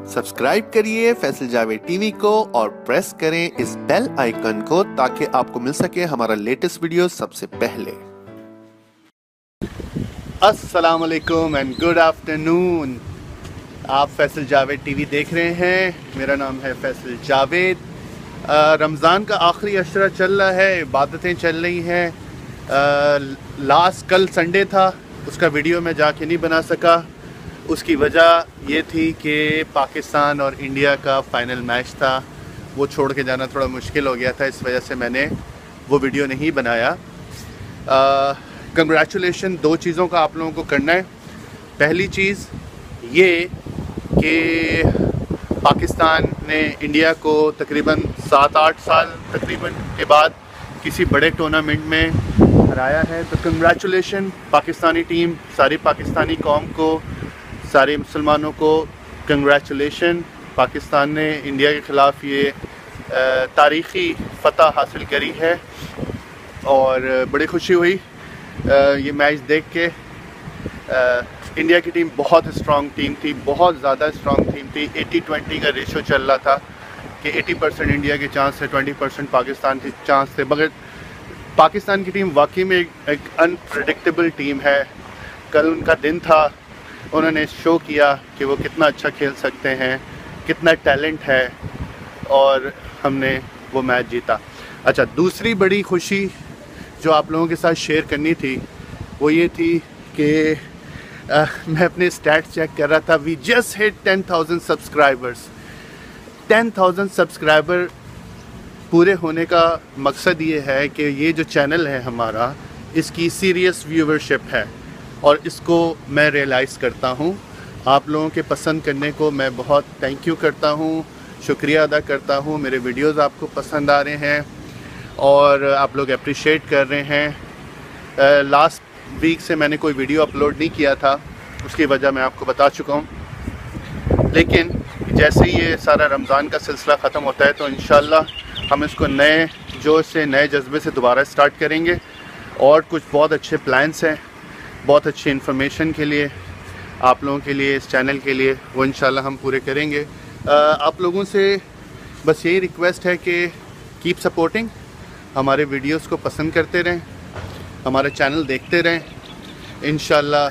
Subscribe करिए Faisal Javed TV को और प्रेस करें इस बेल आइकन को ताकि आपको मिल सके हमारा लेटेस्ट वीडियो सबसे पहले। अस्सलाम वालेकुम एंड गुड आफ्टरनून। आप फैसल जावेद टीवी देख रहे हैं। मेरा नाम है फैसल जावेद। रमज़ान का आखिरी अशरा चल रहा है, इबादतें चल रही हैं। कल संडे था, उसका वीडियो मैं जाके नहीं बना सका। उसकी वजह ये थी कि पाकिस्तान और इंडिया का फ़ाइनल मैच था, वो छोड़ के जाना थोड़ा मुश्किल हो गया था, इस वजह से मैंने वो वीडियो नहीं बनाया। कंग्रेचुलेशन, दो चीज़ों का आप लोगों को करना है। पहली चीज़ ये कि पाकिस्तान ने इंडिया को तकरीबन 7-8 साल तकरीबन के बाद किसी बड़े टूर्नामेंट में हराया है, तो कंग्रेचुलेशन पाकिस्तानी टीम, सारी पाकिस्तानी कौम को, सारे मुसलमानों को कंग्रेचुलेशन। पाकिस्तान ने इंडिया के ख़िलाफ़ ये तारीख़ी फ़तह हासिल करी है और बड़ी खुशी हुई ये मैच देख के। इंडिया की टीम बहुत स्ट्रॉन्ग टीम थी, बहुत ज़्यादा स्ट्रॉन्ग टीम थी। 80-20 का रेशो चल रहा था कि 80% इंडिया के चांस थे, 20% पाकिस्तान के चांस थे। मगर पाकिस्तान की टीम वाकई में एक अनप्रेडिक्टेबल टीम है। कल उनका दिन था, उन्होंने शो किया कि वो कितना अच्छा खेल सकते हैं, कितना टैलेंट है, और हमने वो मैच जीता। अच्छा, दूसरी बड़ी खुशी जो आप लोगों के साथ शेयर करनी थी वो ये थी कि मैं अपने स्टैट्स चेक कर रहा था। We just hit 10,000 subscribers. 10,000 subscriber पूरे होने का मकसद ये है कि ये जो चैनल है हमारा, इसकी सीरियस व्यूवरशिप है और इसको मैं रियलाइज़ करता हूँ। आप लोगों के पसंद करने को मैं बहुत थैंक यू करता हूँ, शुक्रिया अदा करता हूँ। मेरे वीडियोज़ आपको पसंद आ रहे हैं और आप लोग अप्रिशिएट कर रहे हैं। लास्ट वीक से मैंने कोई वीडियो अपलोड नहीं किया था, उसकी वजह मैं आपको बता चुका हूँ। लेकिन जैसे ही ये सारा रमज़ान का सिलसिला ख़त्म होता है तो इंशाल्लाह हम इसको नए जोश से, नए जज्बे से दोबारा स्टार्ट करेंगे और कुछ बहुत अच्छे प्लान्स हैं, बहुत अच्छी इन्फॉर्मेशन के लिए, आप लोगों के लिए, इस चैनल के लिए, वो इंशाल्लाह हम पूरे करेंगे। आप लोगों से बस यही रिक्वेस्ट है कि कीप सपोर्टिंग, हमारे वीडियोस को पसंद करते रहें, हमारा चैनल देखते रहें। इंशाल्लाह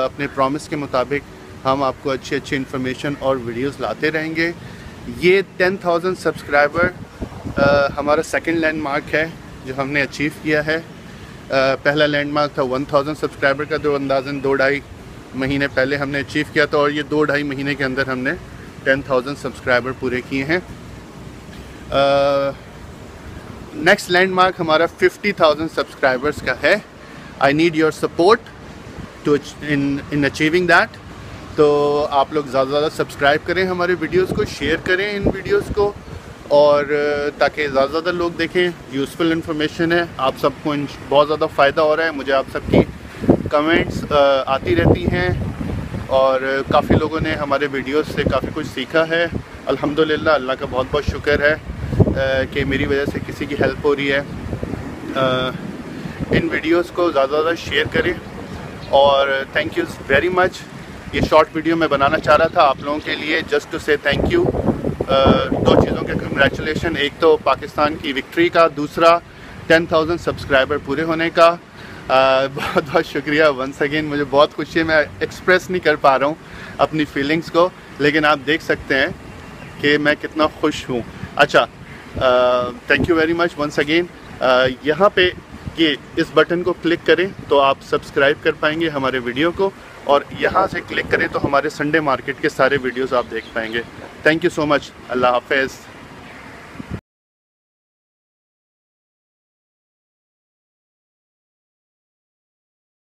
अपने प्रॉमिस के मुताबिक हम आपको अच्छी अच्छी इन्फॉर्मेशन और वीडियोस लाते रहेंगे। ये 10,000 सब्सक्राइबर हमारा सेकंड लैंडमार्क है जो हमने अचीव किया है। पहला लैंडमार्क था 1000 सब्सक्राइबर का, जो अंदाज़न 2-2.5 महीने पहले हमने अचीव किया था, और ये 2-2.5 महीने के अंदर हमने 10,000 सब्सक्राइबर पूरे किए हैं। नेक्स्ट लैंडमार्क हमारा 50,000 सब्सक्राइबर्स का है। I need your support to in achieving that. तो आप लोग ज़्यादा से ज़्यादा सब्सक्राइब करें, हमारे वीडियोज़ को शेयर करें, इन वीडियोज़ को, और ताकि ज़्यादा से ज़्यादा लोग देखें। यूज़फुल इन्फॉर्मेशन है, आप सबको बहुत ज़्यादा फ़ायदा हो रहा है। मुझे आप सबकी कमेंट्स आती रहती हैं और काफ़ी लोगों ने हमारे वीडियोस से काफ़ी कुछ सीखा है। अल्हम्दुलिल्लाह, अल्लाह का बहुत बहुत शुक्र है कि मेरी वजह से किसी की हेल्प हो रही है। इन वीडियोस को ज़्यादा से ज़्यादा शेयर करें और थैंक यू वेरी मच। ये शॉर्ट वीडियो मैं बनाना चाह रहा था आप लोगों के लिए, जस्ट टू से थैंक यू। दो चीज़ों के कंग्रेचुलेशन, एक तो पाकिस्तान की विक्ट्री का, दूसरा 10,000 सब्सक्राइबर पूरे होने का। बहुत बहुत शुक्रिया वंस अगेन। मुझे बहुत खुशी है, मैं एक्सप्रेस नहीं कर पा रहा हूँ अपनी फीलिंग्स को, लेकिन आप देख सकते हैं कि मैं कितना खुश हूँ। अच्छा, thank you very much once again. यहाँ पे ये इस बटन को क्लिक करें तो आप सब्सक्राइब कर पाएंगे हमारे वीडियो को, और यहाँ से क्लिक करें तो हमारे संडे मार्केट के सारे वीडियोस आप देख पाएंगे। Thank you so much. अल्लाह हाफ़िज़।